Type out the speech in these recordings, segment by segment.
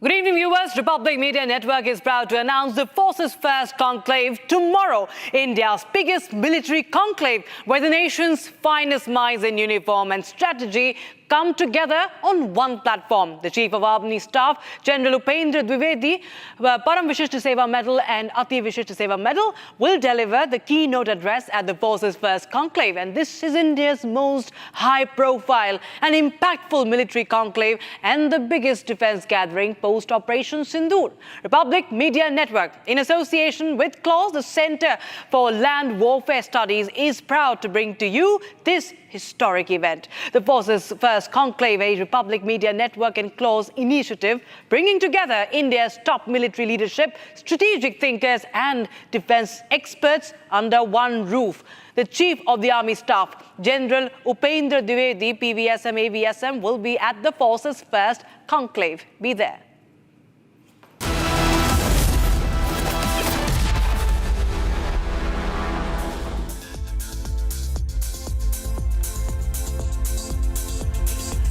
Good evening, viewers. Republic Media Network is proud to announce the Forces First Conclave tomorrow, India's biggest military conclave, where the nation's finest minds in uniform and strategy come together on one platform. The Chief of Army Staff, General Upendra Dwivedi, Param Vishishta Seva Medal and Ati Vishishta Seva Medal, will deliver the keynote address at the Forces First Conclave. And this is India's most high-profile and impactful military conclave and the biggest defense gathering post-Operation Sindoor. Republic Media Network, in association with CLAWS, the Center for Land Warfare Studies, is proud to bring to you this historic event. The Forces First Conclave, a Republic Media Network and CLAWS initiative, bringing together India's top military leadership, strategic thinkers and defense experts under one roof. The Chief of the Army Staff, General Upendra Dwivedi, PVSM, AVSM, will be at the Forces First Conclave. Be there.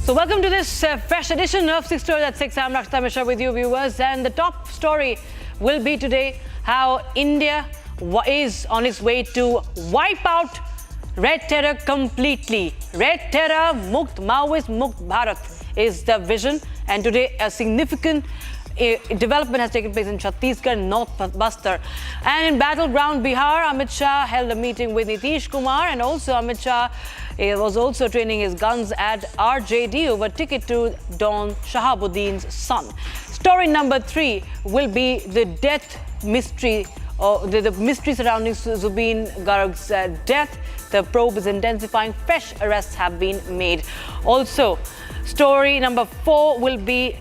So welcome to this fresh edition of 6 Stories at 6. I'm Rakshita Mishra with you, viewers. And the top story will be today how India is on its way to wipe out Red Terror completely. Red Terror Mukt, Maoist Mukt Bharat is the vision. And today a significant development has taken place in Chhattisgarh, North Bastar. And in battleground Bihar, Amit Shah held a meeting with Nitish Kumar, and also Amit Shah was also training his guns at RJD over ticket to Don Shahabuddin's son. Story number 3 will be the death mystery, or the mystery surrounding Zubeen Garg's death. The probe is intensifying. Fresh arrests have been made. Also, story number 4 will be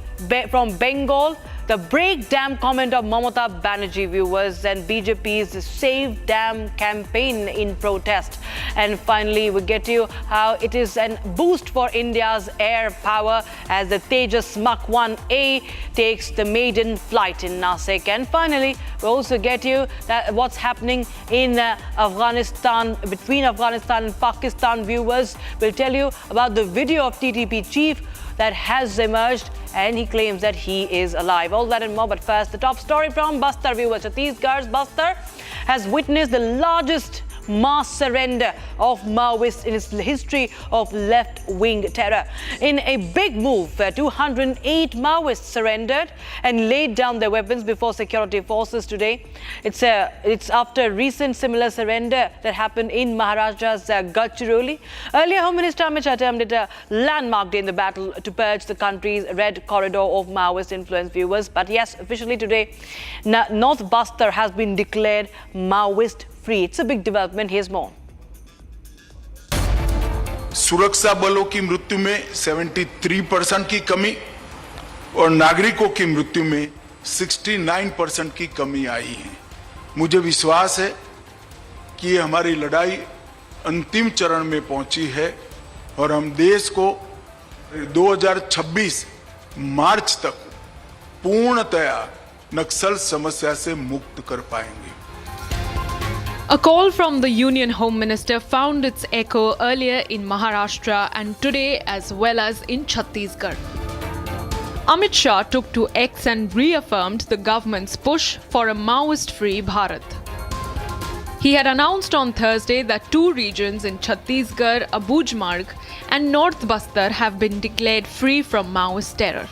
from Bengal. The break dam comment of Mamata Banerjee, viewers, and BJP's Save Dam campaign in protest. And finally, we get you how it is a boost for India's air power as the Tejas Mach 1A takes the maiden flight in Nasik. And finally, we also get you that what's happening in Afghanistan, between Afghanistan and Pakistan, viewers. We'll tell you about the video of TTP chief that has emerged, and he claims that he is alive. All that and more, but first, the top story from Bastar, viewers. Chhattisgarh's Bastar has witnessed the largest mass surrender of Maoists in its history of left-wing terror. In a big move, 208 Maoists surrendered and laid down their weapons before security forces today. It's after recent similar surrender that happened in Maharashtra's Gadchiroli. Earlier, Home Minister Amit Shah termed a landmark day in the battle to purge the country's red corridor of Maoist influence, viewers. But yes, officially today, North Bastar has been declared Maoist-free. It's a big development. Here's more. सुरक्षा बलों की मृत्यु में 73% की कमी और नागरिकों की मृत्यु में 69% की कमी आई है। मुझे विश्वास है कि ये हमारी लड़ाई अंतिम चरण में पहुंची है और हम देश को 2026 मार्च तक पूर्णतया नक्सल समस्या से मुक्त कर पाएंगे। A call from the Union Home Minister found its echo earlier in Maharashtra and today as well as in Chhattisgarh. Amit Shah took to X and reaffirmed the government's push for a Maoist-free Bharat. He had announced on Thursday that 2 regions in Chhattisgarh, Abujmarg and North Bastar have been declared free from Maoist terror.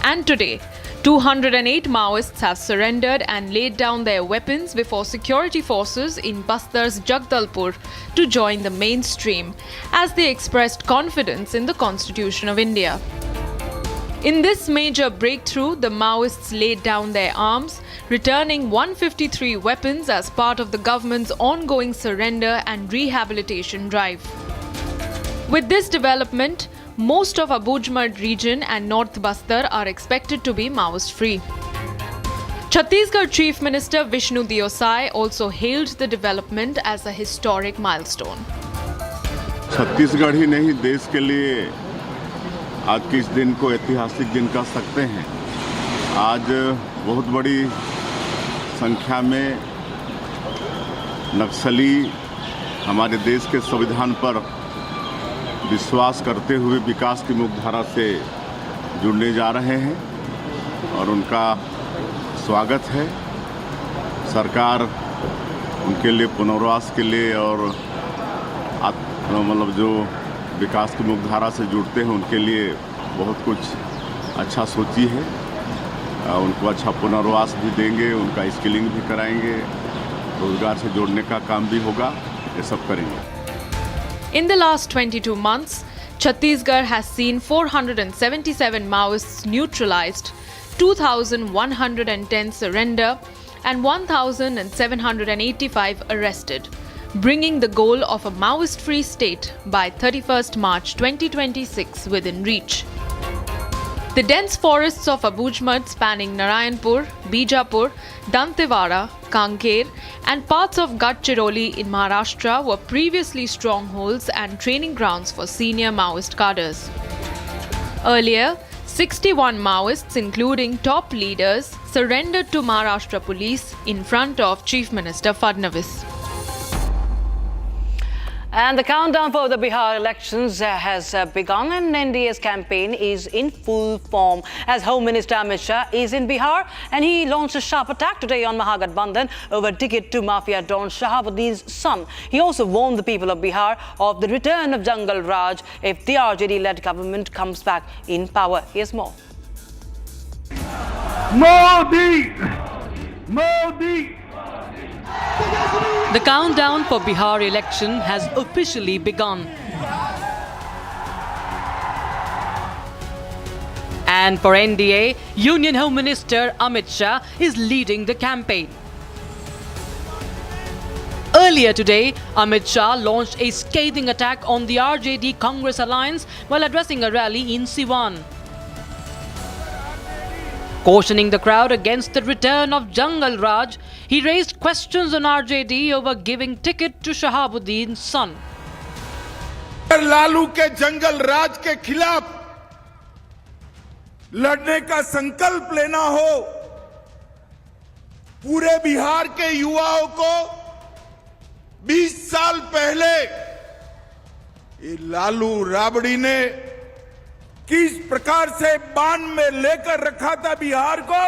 And today, 208 Maoists have surrendered and laid down their weapons before security forces in Bastar's Jagdalpur to join the mainstream as they expressed confidence in the Constitution of India. In this major breakthrough, the Maoists laid down their arms, returning 153 weapons as part of the government's ongoing surrender and rehabilitation drive. With this development, most of Abujmarg region and North Bastar are expected to be Maoist-free. Chhattisgarh Chief Minister Vishnu Diosai also hailed the development as a historic milestone. Chhattisgarh ही नहीं, देश के लिए आज के इस दिन को ऐतिहासिक दिन कह सकते हैं। आज बहुत बड़ी संख्या में नक्सली हमारे देश के संविधान पर विश्वास करते हुए विकास की मुख्यधारा से जुड़ने जा रहे हैं। और उनका स्वागत है। सरकार उनके लिए पुनर्वास के लिए और मतलब जो विकास की मुख्यधारा से जुड़ते हैं उनके लिए बहुत कुछ अच्छा सोची है। उनको अच्छा पुनर्वास भी देंगे, उनका स्किलिंग भी कराएंगे, रोजगार से जोड़ने का काम भी होगा, ये सब करेंगे। In the last 22 months, Chhattisgarh has seen 477 Maoists neutralized, 2,110 surrender and 1,785 arrested, bringing the goal of a Maoist-free state by 31st March 2026 within reach. The dense forests of Abujmad spanning Narayanpur, Bijapur, Dantewada, Kanker and parts of Gadchiroli in Maharashtra were previously strongholds and training grounds for senior Maoist cadres. Earlier, 61 Maoists, including top leaders, surrendered to Maharashtra police in front of Chief Minister Fadnavis. And the countdown for the Bihar elections has begun, and NDA's campaign is in full form as Home Minister Amit Shah is in Bihar, and he launched a sharp attack today on Mahagathbandhan over ticket to Mafia Don Shahabuddin's son. He also warned the people of Bihar of the return of Jungle Raj if the RJD-led government comes back in power. Here's more. Modi! Modi! The countdown for Bihar election has officially begun. And for NDA, Union Home Minister Amit Shah is leading the campaign. Earlier today, Amit Shah launched a scathing attack on the RJD Congress alliance while addressing a rally in Siwan. Cautioning the crowd against the return of Jungle Raj, he raised questions on RJD over giving ticket to Shahabuddin's son. Lalu के जंगल राज के खिलाफ लड़ने का संकल्प लेना हो, पूरे बिहार के युवाओं को 20 साल पहले ये लालू राबड़ी ने किस प्रकार से बांध में लेकर रखा था बिहार को,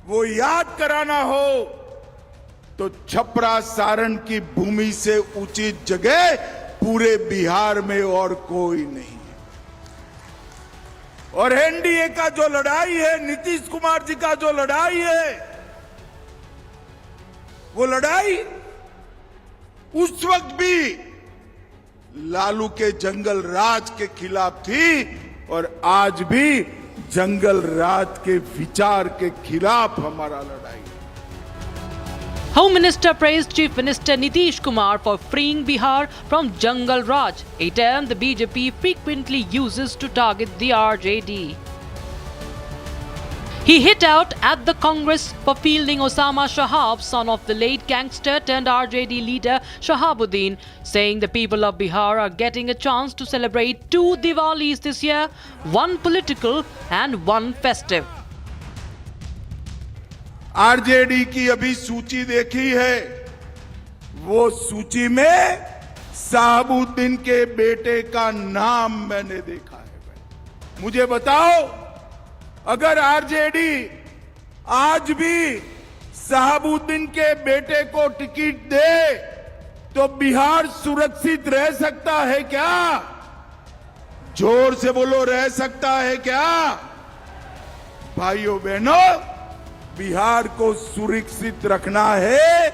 वो याद कराना हो तो छपरा सारण की भूमि से उचित जगह पूरे बिहार में और कोई नहीं है। और एनडीए का जो लड़ाई है, नीतीश कुमार जी का जो लड़ाई है, वो लड़ाई उस वक्त भी लालू के जंगल राज के खिलाफ थी और आज भी जंगल राज के विचार के खिलाफ हमारा लड़ाई। Home Minister praised Chief Minister Nitish Kumar for freeing Bihar from Jungle Raj, a term the BJP frequently uses to target the RJD. He hit out at the Congress for fielding Osama Shahab, son of the late gangster turned RJD leader Shahabuddin, saying the people of Bihar are getting a chance to celebrate 2 Diwalis this year, one political and one festive. RJD की अभी सूची देखी है, वो सूची में शहाबुद्दीन के बेटे का नाम मैंने देखा है। मुझे बताओ, अगर आरजेडी आज भी शहाबुद्दीन के बेटे को टिकट दे तो बिहार सुरक्षित रह सकता है क्या? जोर से बोलो, रह सकता है क्या? भाइयों बहनों, बिहार को सुरक्षित रखना है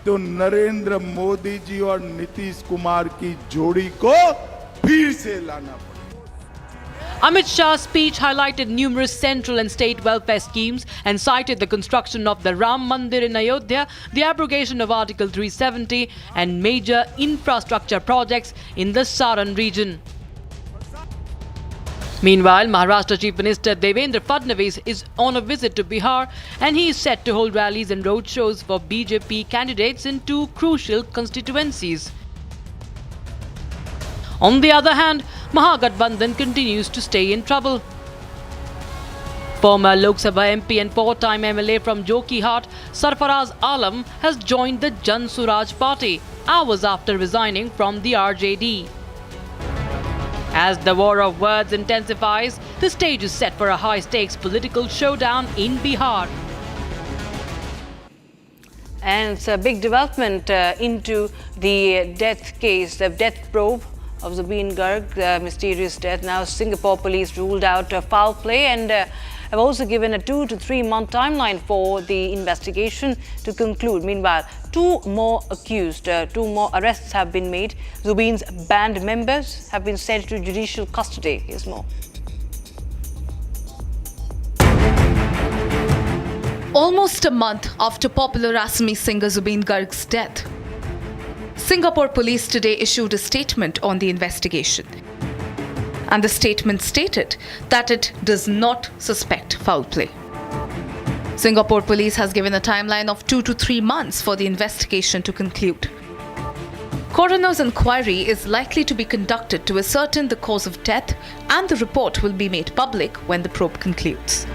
तो नरेंद्र मोदी जी और नीतीश कुमार की जोड़ी को फिर से लाना पड़ेगा। Amit Shah's speech highlighted numerous central and state welfare schemes and cited the construction of the Ram Mandir in Ayodhya, the abrogation of Article 370 and major infrastructure projects in the Saran region. Meanwhile, Maharashtra Chief Minister Devendra Fadnavis is on a visit to Bihar and he is set to hold rallies and roadshows for BJP candidates in 2 crucial constituencies. On the other hand, Mahagathbandhan continues to stay in trouble. Former Lok Sabha MP and 4-time MLA from Jokihat, Sarfaraz Alam, has joined the Jan Suraj party hours after resigning from the RJD. As the war of words intensifies, the stage is set for a high-stakes political showdown in Bihar. And it's a big development into the death case, the death probe of Zubeen Garg, the mysterious death. Now Singapore police ruled out foul play and have also given a 2 to 3 month timeline for the investigation to conclude. Meanwhile, two more arrests have been made. Zubeen's band members have been sent to judicial custody. Here's more. Almost a month after popular Assami singer Zubeen Garg's death, Singapore police today issued a statement on the investigation. And the statement stated that it does not suspect foul play. Singapore police has given a timeline of 2 to 3 months for the investigation to conclude. Coroner's inquiry is likely to be conducted to ascertain the cause of death, and the report will be made public when the probe concludes.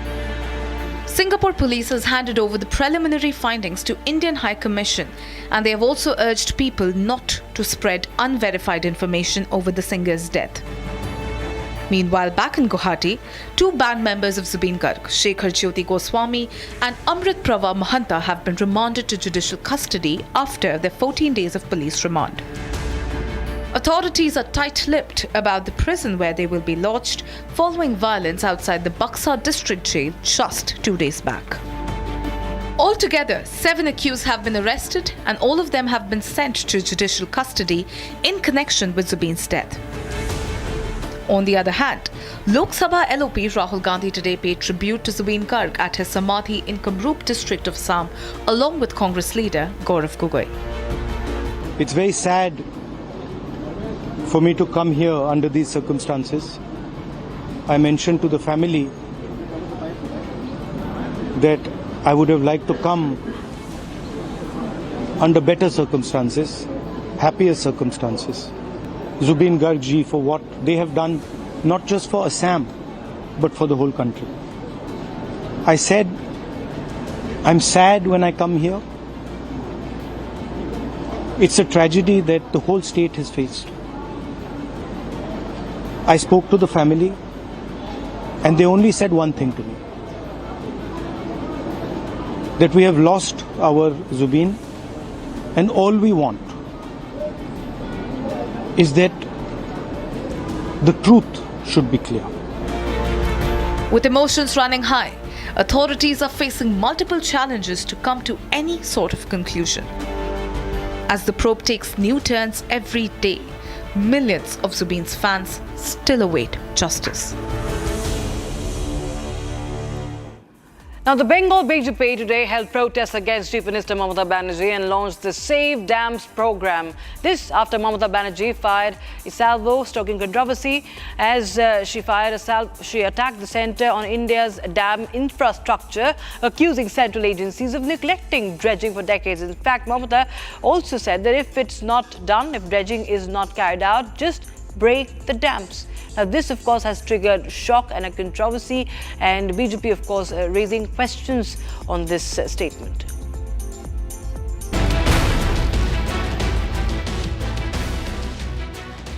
Singapore police has handed over the preliminary findings to Indian High Commission, and they have also urged people not to spread unverified information over the singer's death. Meanwhile, back in Guwahati, two band members of Zubeen Garg, Shekhar Jyoti Goswami and Amrit Prava Mahanta, have been remanded to judicial custody after their 14 days of police remand. Authorities are tight-lipped about the prison where they will be lodged following violence outside the Buxa district jail just 2 days back. Altogether, 7 accused have been arrested and all of them have been sent to judicial custody in connection with Zubeen's death. On the other hand, Lok Sabha LOP Rahul Gandhi today paid tribute to Zubeen Garg at his Samadhi in Kamrup district of Assam, along with Congress leader Gaurav Gogoi. It's very sad for me to come here under these circumstances. I mentioned to the family that I would have liked to come under better circumstances, happier circumstances. Zubeen Garg ji for what they have done, not just for Assam, but for the whole country. I said, I'm sad when I come here. It's a tragedy that the whole state has faced. I spoke to the family and they only said one thing to me, that we have lost our Zubeen and all we want is that the truth should be clear. With emotions running high, authorities are facing multiple challenges to come to any sort of conclusion. As the probe takes new turns every day, millions of Zubeen's fans still await justice. Now, the Bengal BJP today held protests against Chief Minister Mamata Banerjee and launched the Save Dams program. This after Mamata Banerjee fired a salvo, stoking controversy as she attacked the centre on India's dam infrastructure, accusing central agencies of neglecting dredging for decades. In fact, Mamata also said that if it's not done, if dredging is not carried out, just break the dams. Now, this, of course, has triggered shock and a controversy, and BJP, of course, raising questions on this statement.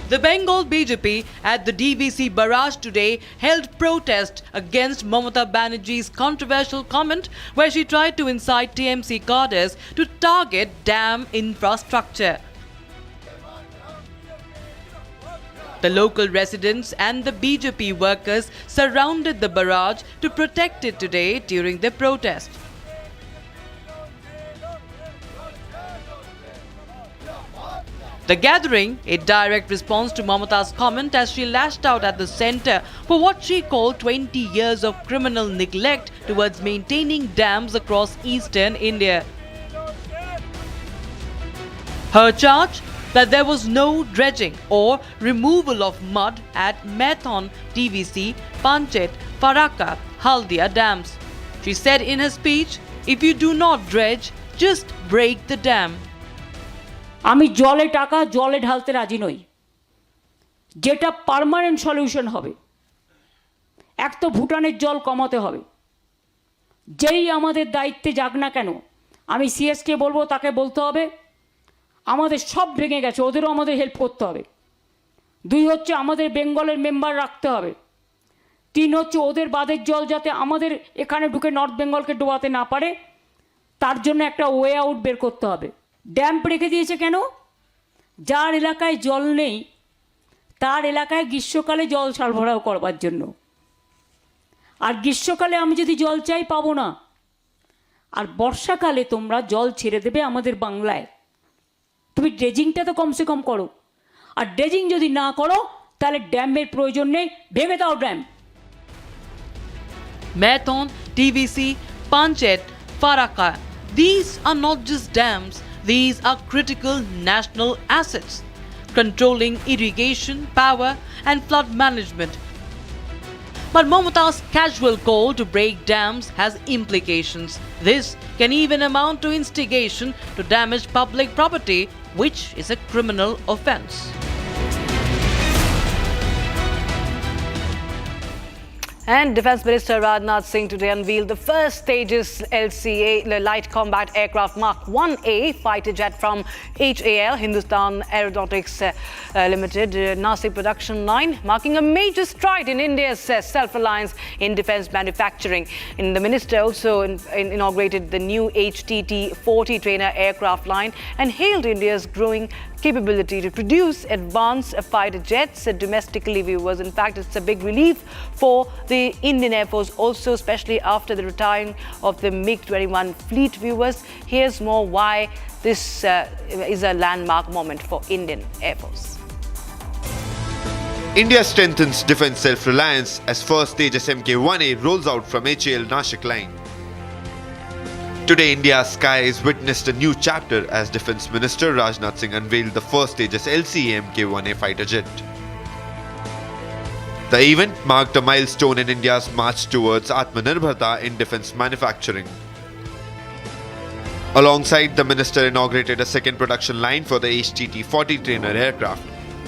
The Bengal BJP at the DVC barrage today held protest against Mamata Banerjee's controversial comment where she tried to incite TMC cadres to target dam infrastructure. The local residents and the BJP workers surrounded the barrage to protect it today during the protest. The gathering, a direct response to Mamata's comment as she lashed out at the centre for what she called 20 years of criminal neglect towards maintaining dams across eastern India. Her charge? That there was no dredging or removal of mud at Methon, TVC, Panchet, Faraka, Haldia dams. She said in her speech, if you do not dredge, just break the dam. আমি জলে টাকা জলে ঢালতে রাজি নই, যেটা permanent solution হবে। এক তো ভুটানের জল কমাতে হবে, যেই আমাদের দায়িত্বে যাক না কেন আমি সিএসকে বলবো তাকে বলতে হবে আমাদের সব ভেঙে গেছে, ওদেরও আমাদের হেল্প করতে হবে। দুই হচ্ছে আমাদের বেঙ্গলের মেম্বার রাখতে হবে, তিন হচ্ছে ওদের বাঁধের জল যাতে আমাদের এখানে ঢুকে নর্থ বেঙ্গলকে ডোবাতে না পারে, তার জন্য একটা ওয়ে আউট বের করতে হবে। ড্যাম্প রেখে দিয়েছে কেন? যার এলাকায় জল নেই তার এলাকায় গ্রীষ্মকালে জল সরবরাহ করবার জন্য। আর গ্রীষ্মকালে আমি যদি জল চাই পাবো না, আর বর্ষাকালে তোমরা জল ছেড়ে দেবে আমাদের বাংলায়। তুমি ড্রেজিংটা তো কমসে কম করো, আর ড্রেজিং যদি না করো তাহলে ড্যামের প্রয়োজন নেই, ভেঙে দাও dam. Marathon, TVC, Panchet, Faraka. These are not just dams, these are critical national assets, controlling irrigation, power and flood management. But Mamata's casual call to break dams has implications. This can even amount to instigation to damage public property, which is a criminal offence. And Defence Minister Rajnath Singh today unveiled the first stages LCA Light Combat Aircraft Mark 1A fighter jet from HAL, Hindustan Aeronautics Limited, Nasik production line, marking a major stride in India's self-reliance in defence manufacturing. And the minister also inaugurated the new HTT-40 trainer aircraft line and hailed India's growing capability to produce advanced fighter jets domestically, viewers. In fact, it's a big relief for the Indian Air Force also, especially after the retiring of the MiG-21 fleet, viewers. Here's more why this is a landmark moment for Indian Air Force. India strengthens defence self-reliance as first Tejas Mk-1A rolls out from HAL Nashik line. Today, India's skies witnessed a new chapter as Defence Minister Rajnath Singh unveiled the first Tejas LCA Mk-1A fighter jet. The event marked a milestone in India's march towards Atmanirbharta in defence manufacturing. Alongside, the minister inaugurated a second production line for the HTT-40 trainer aircraft,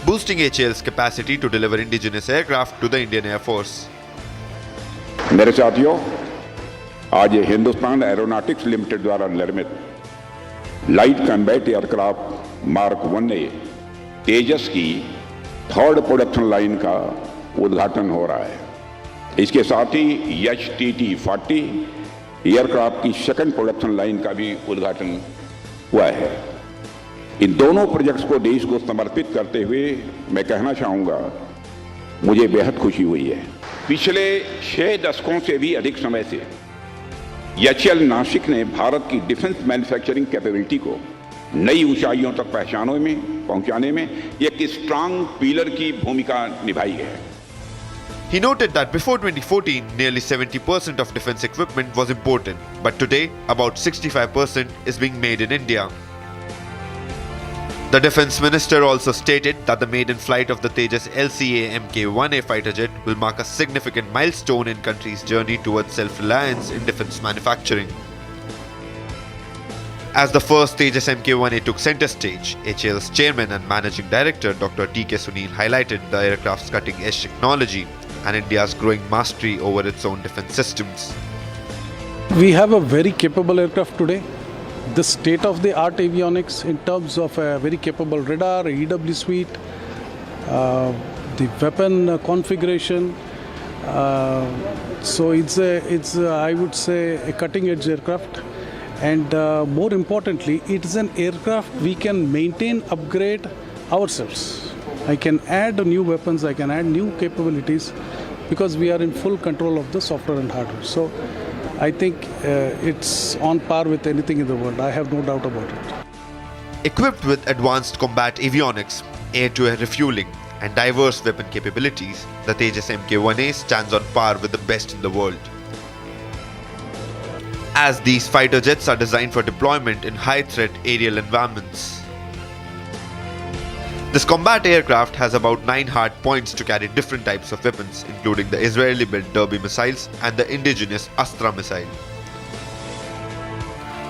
boosting HAL's capacity to deliver indigenous aircraft to the Indian Air Force. मेरे साथियों, आज ये Hindustan aeronautics limited द्वारा निर्मित light combat aircraft mark 1A तेजस की third production line का उद्घाटन हो रहा है। इसके साथ ही HTT-40 एयरक्राफ्ट की सेकंड प्रोडक्शन लाइन का भी उद्घाटन हुआ है। इन दोनों प्रोजेक्ट्स को देश को समर्पित करते हुए मैं कहना चाहूँगा, मुझे बेहद खुशी हुई है। पिछले 6 दशकों से भी अधिक समय से HAL नासिक ने भारत की डिफेंस मैन्युफैक्चरिंग कैपेबिलिटी को नई ऊंचाइयों तक पहुंचाने में एक स्ट्रांग पिलर की भूमिका निभाई है। He noted that before 2014, nearly 70% of defence equipment was imported, but today about 65% is being made in India. The Defence Minister also stated that the maiden flight of the Tejas LCA Mk-1A fighter jet will mark a significant milestone in country's journey towards self-reliance in defence manufacturing. As the first Tejas Mk-1A took centre stage, HAL's chairman and managing director Dr. T.K. Sunil highlighted the aircraft's cutting-edge technology and India's growing mastery over its own defence systems. We have a very capable aircraft today. The state-of-the-art avionics in terms of a very capable radar, EW suite, the weapon configuration. So it's I would say a cutting-edge aircraft. And more importantly, it is an aircraft we can maintain, upgrade ourselves. I can add new weapons, I can add new capabilities because we are in full control of the software and hardware. So I think it's on par with anything in the world. I have no doubt about it. Equipped with advanced combat avionics, air-to-air refueling and diverse weapon capabilities, the Tejas Mk-1A stands on par with the best in the world. As these fighter jets are designed for deployment in high-threat aerial environments. This combat aircraft has about 9 hard points to carry different types of weapons, including the Israeli-built Derby missiles and the indigenous Astra missile.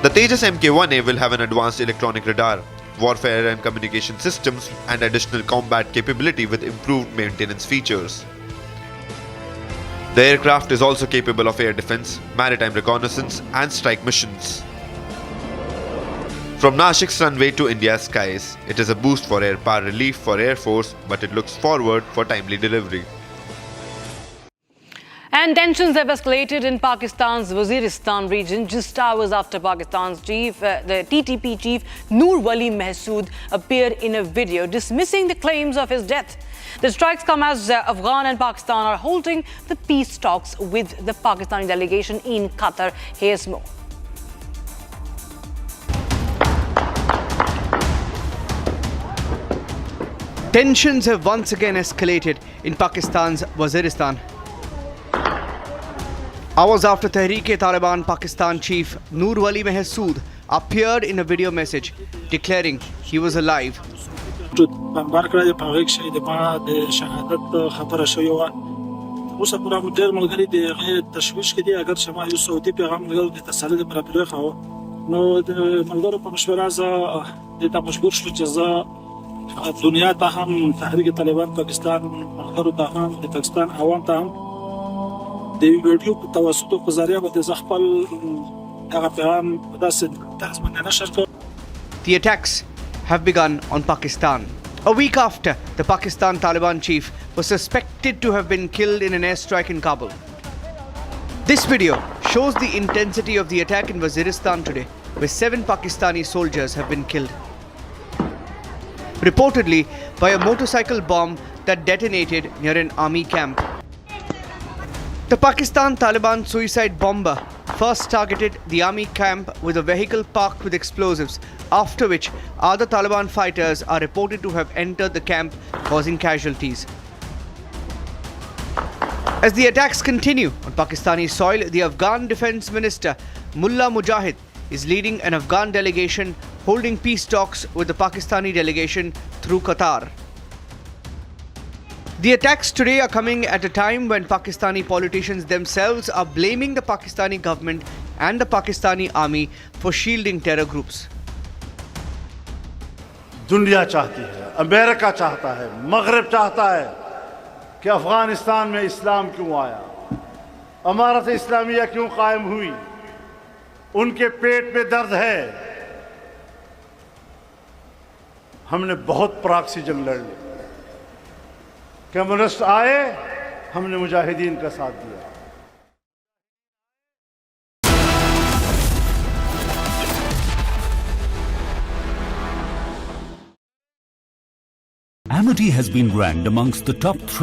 The Tejas Mk-1A will have an advanced electronic radar, warfare and communication systems, and additional combat capability with improved maintenance features. The aircraft is also capable of air defense, maritime reconnaissance, and strike missions. From Nashik's runway to India's skies, it is a boost for air power relief for Air Force, but it looks forward for timely delivery. And tensions have escalated in Pakistan's Waziristan region just hours after Pakistan's the TTP chief Noor Wali Mahsood appeared in a video dismissing the claims of his death. The strikes come as Afghan and Pakistan are holding the peace talks with the Pakistani delegation in Qatar. Here's more. Tensions have once again escalated in Pakistan's Waziristan. Hours after Tehreek-e-Taliban Pakistan chief Noor Wali Mahsood appeared in a video message declaring he was alive. دنیا ته هم تحریک طالبان پاکستان ملګرو ته هم د پاکستان عوام ته هم د ویډیو په توسط په ذریعہ د خپل هغه پیغام په داسې طرز باندې نشر کړ. The attacks have begun on Pakistan. A week after the Pakistan Taliban chief was suspected to have been killed in an airstrike in Kabul. This video shows the intensity of the attack in Waziristan today, where 7 Pakistani soldiers have been killed. Reportedly by a motorcycle bomb that detonated near an army camp. The Pakistan Taliban suicide bomber first targeted the army camp with a vehicle parked with explosives, after which other Taliban fighters are reported to have entered the camp, causing casualties. As the attacks continue on Pakistani soil, the Afghan Defence Minister Mullah Mujahid is leading an Afghan delegation holding peace talks with the Pakistani delegation through Qatar. The attacks today are coming at a time when Pakistani politicians themselves are blaming the Pakistani government and the Pakistani army for shielding terror groups. दुनिया चाहती है, America चाहता है, मगरब चाहता है कि अफगानिस्तान में इस्लाम क्यों आया, अमारत इस्लामिया क्यों कायम हुई. उनके पेट में दर्द है. हमने बहुत प्रॉक्सी जंग लड़ ली. कम्युनिस्ट आए, हमने मुजाहिदीन का साथ दिया. Amity has been ranked amongst the top 3